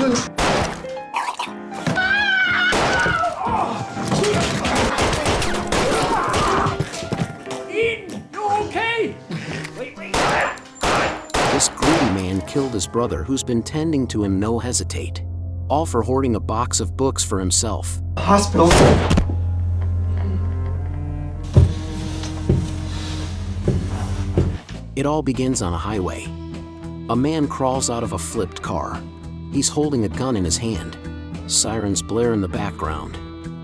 This greedy man killed his brother who's been tending to him, no hesitate. All for hoarding a box of books for himself. Hospital. It all begins on a highway. A man crawls out of a flipped car. He's holding a gun in his hand. Sirens blare in the background.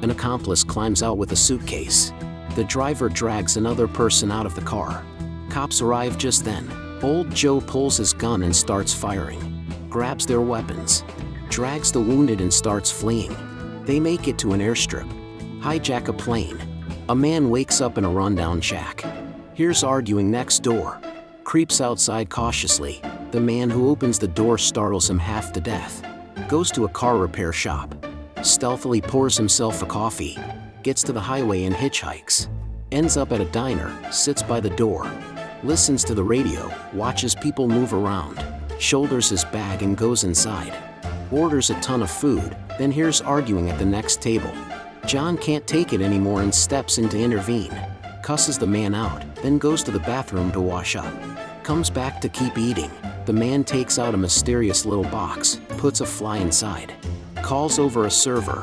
An accomplice climbs out with a suitcase. The driver drags another person out of the car. Cops arrive just then. Old Joe pulls his gun and starts firing. Grabs their weapons. Drags the wounded and starts fleeing. They make it to an airstrip. Hijack a plane. A man wakes up in a rundown shack. Hears arguing next door. Creeps outside cautiously. The man who opens the door startles him half to death. Goes to a car repair shop. Stealthily pours himself a coffee. Gets to the highway and hitchhikes. Ends up at a diner, sits by the door. Listens to the radio, watches people move around. Shoulders his bag and goes inside. Orders a ton of food, then hears arguing at the next table. John can't take it anymore and steps in to intervene. Cusses the man out, then goes to the bathroom to wash up. Comes back to keep eating. The man takes out a mysterious little box, puts a fly inside. Calls over a server.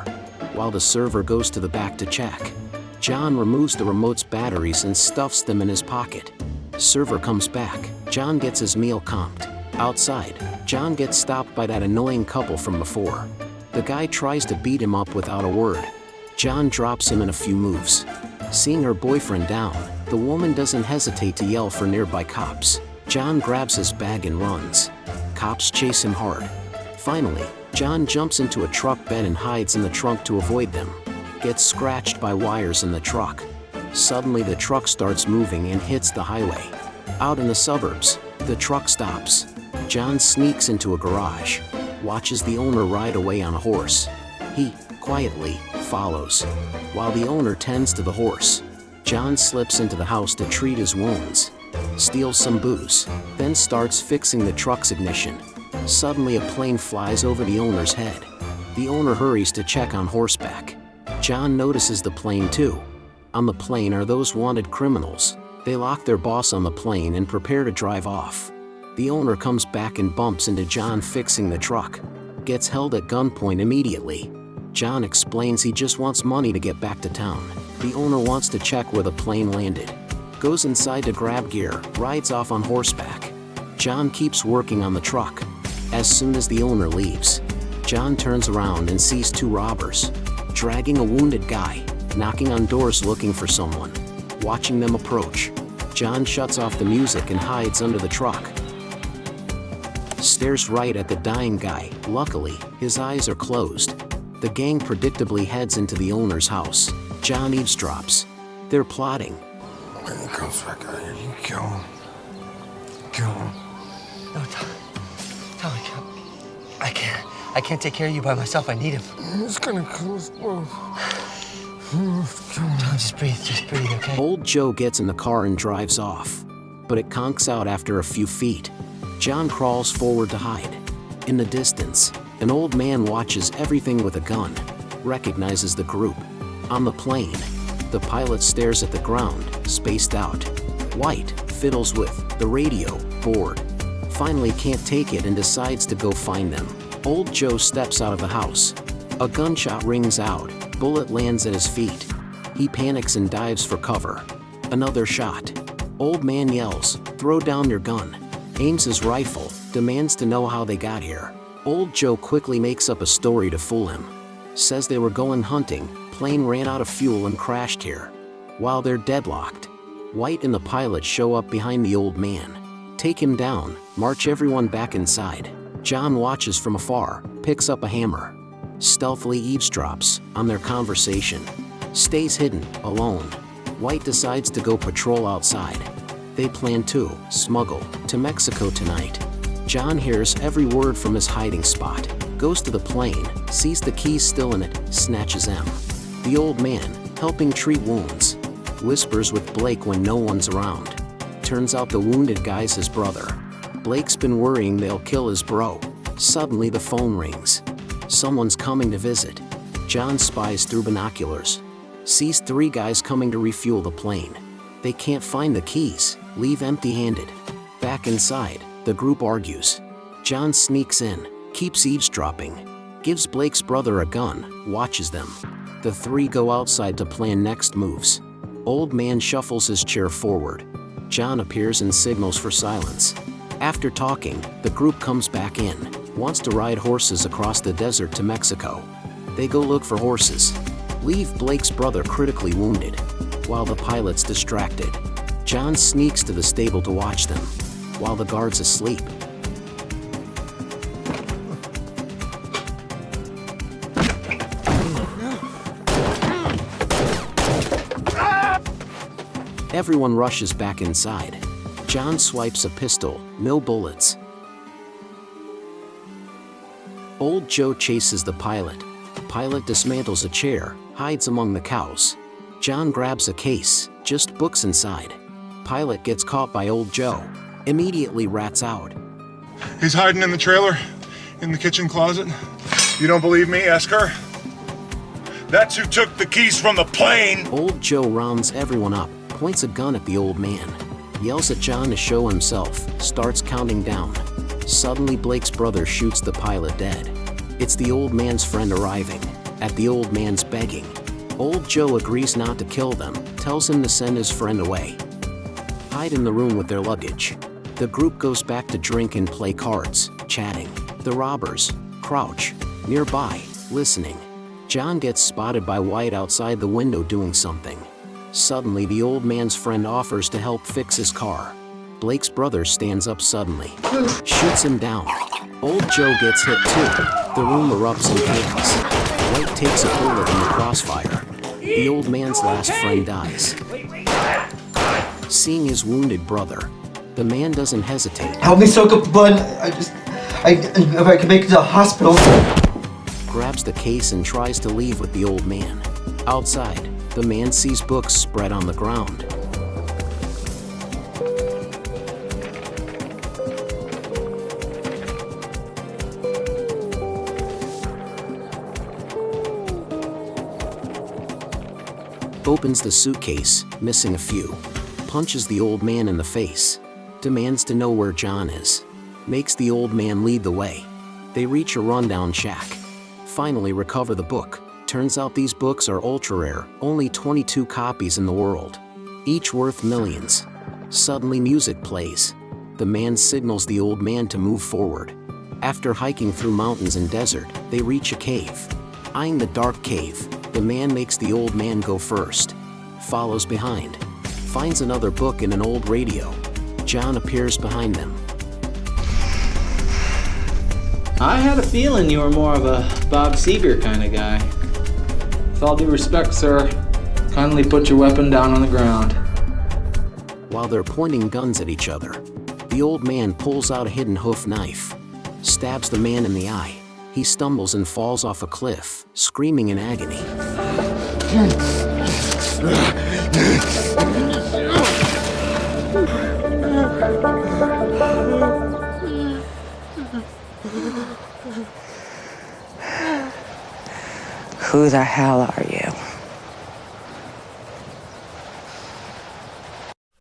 While the server goes to the back to check, John removes the remote's batteries and stuffs them in his pocket. Server comes back. John gets his meal comped. Outside, John gets stopped by that annoying couple from before. The guy tries to beat him up without a word. John drops him in a few moves. Seeing her boyfriend down, the woman doesn't hesitate to yell for nearby cops. John grabs his bag and runs. Cops chase him hard. Finally, John jumps into a truck bed and hides in the trunk to avoid them. Gets scratched by wires in the truck. Suddenly the truck starts moving and hits the highway. Out in the suburbs, the truck stops. John sneaks into a garage. Watches the owner ride away on a horse. He, quietly, follows. While the owner tends to the horse, John slips into the house to treat his wounds. Steals some booze, then starts fixing the truck's ignition. Suddenly a plane flies over the owner's head. The owner hurries to check on horseback. John notices the plane too. On the plane are those wanted criminals. They lock their boss on the plane and prepare to drive off. The owner comes back and bumps into John fixing the truck. Gets held at gunpoint immediately. John explains he just wants money to get back to town. The owner wants to check where the plane landed. Goes inside to grab gear, rides off on horseback. John keeps working on the truck. As soon as the owner leaves, John turns around and sees two robbers, dragging a wounded guy, knocking on doors looking for someone. Watching them approach, John shuts off the music and hides under the truck. Stares right at the dying guy. Luckily, his eyes are closed. The gang predictably heads into the owner's house. John eavesdrops. They're plotting. When he comes back out here, you kill him. Kill him. No, Tommy, I can't take care of you by myself. I need him. He's gonna kill us both. Tom, just breathe, okay? Old Joe gets in the car and drives off. But it conks out after a few feet. John crawls forward to hide. In the distance, an old man watches everything with a gun. Recognizes the group. On the plane, the pilot stares at the ground, spaced out. White fiddles with the radio, bored. Finally can't take it and decides to go find them. Old Joe steps out of the house. A gunshot rings out. Bullet lands at his feet. He panics and dives for cover. Another shot. Old man yells, "Throw down your gun." Aims his rifle, demands to know how they got here. Old Joe quickly makes up a story to fool him. Says they were going hunting, plane ran out of fuel and crashed here. While they're deadlocked, White and the pilot show up behind the old man. Take him down, march everyone back inside. John watches from afar, picks up a hammer. Stealthily eavesdrops on their conversation. Stays hidden, alone. White decides to go patrol outside. They plan to smuggle to Mexico tonight. John hears every word from his hiding spot. Goes to the plane, sees the keys still in it, snatches them. The old man, helping treat wounds. Whispers with Blake when no one's around. Turns out the wounded guy's his brother. Blake's been worrying they'll kill his bro. Suddenly the phone rings. Someone's coming to visit. John spies through binoculars. Sees 3 guys coming to refuel the plane. They can't find the keys, leave empty-handed. Back inside, the group argues. John sneaks in, keeps eavesdropping, gives Blake's brother a gun, watches them. The 3 go outside to plan next moves. Old man shuffles his chair forward. John appears and signals for silence. After talking, the group comes back in, wants to ride horses across the desert to Mexico. They go look for horses. Leave Blake's brother critically wounded. While the pilot's distracted, John sneaks to the stable to watch them, while the guard's asleep. Everyone rushes back inside. John swipes a pistol, no bullets. Old Joe chases the pilot. Pilot dismantles a chair, hides among the cows. John grabs a case, just books inside. Pilot gets caught by Old Joe, immediately rats out. He's hiding in the trailer, in the kitchen closet. You don't believe me? Ask her. That's who took the keys from the plane. Old Joe rounds everyone up, points a gun at the old man, yells at John to show himself, starts counting down. Suddenly Blake's brother shoots the pilot dead. It's the old man's friend arriving, at the old man's begging. Old Joe agrees not to kill them, tells him to send his friend away. Hide in the room with their luggage. The group goes back to drink and play cards, chatting. The robbers crouch nearby, listening. John gets spotted by White outside the window doing something. Suddenly the old man's friend offers to help fix his car. Blake's brother stands up suddenly, shoots him down. Old Joe gets hit too. The room erupts in chaos. White takes a bullet in the crossfire. The old man's last friend dies. Seeing his wounded brother, the man doesn't hesitate. Help me soak up the blood. If I can make it to the hospital. Grabs the case and tries to leave with the old man. Outside, the man sees books spread on the ground. Opens the suitcase, missing a few. Punches the old man in the face. Demands to know where John is. Makes the old man lead the way. They reach a rundown shack. Finally recover the book. Turns out these books are ultra rare, only 22 copies in the world. Each worth millions. Suddenly music plays. The man signals the old man to move forward. After hiking through mountains and desert, they reach a cave. Eyeing the dark cave, the man makes the old man go first. Follows behind. Finds another book and an old radio. John appears behind them. I had a feeling you were more of a Bob Seger kind of guy. With all due respect, sir, kindly put your weapon down on the ground. While they're pointing guns at each other, the old man pulls out a hidden hoof knife. Stabs the man in the eye. He stumbles and falls off a cliff, screaming in agony. Who the hell are you?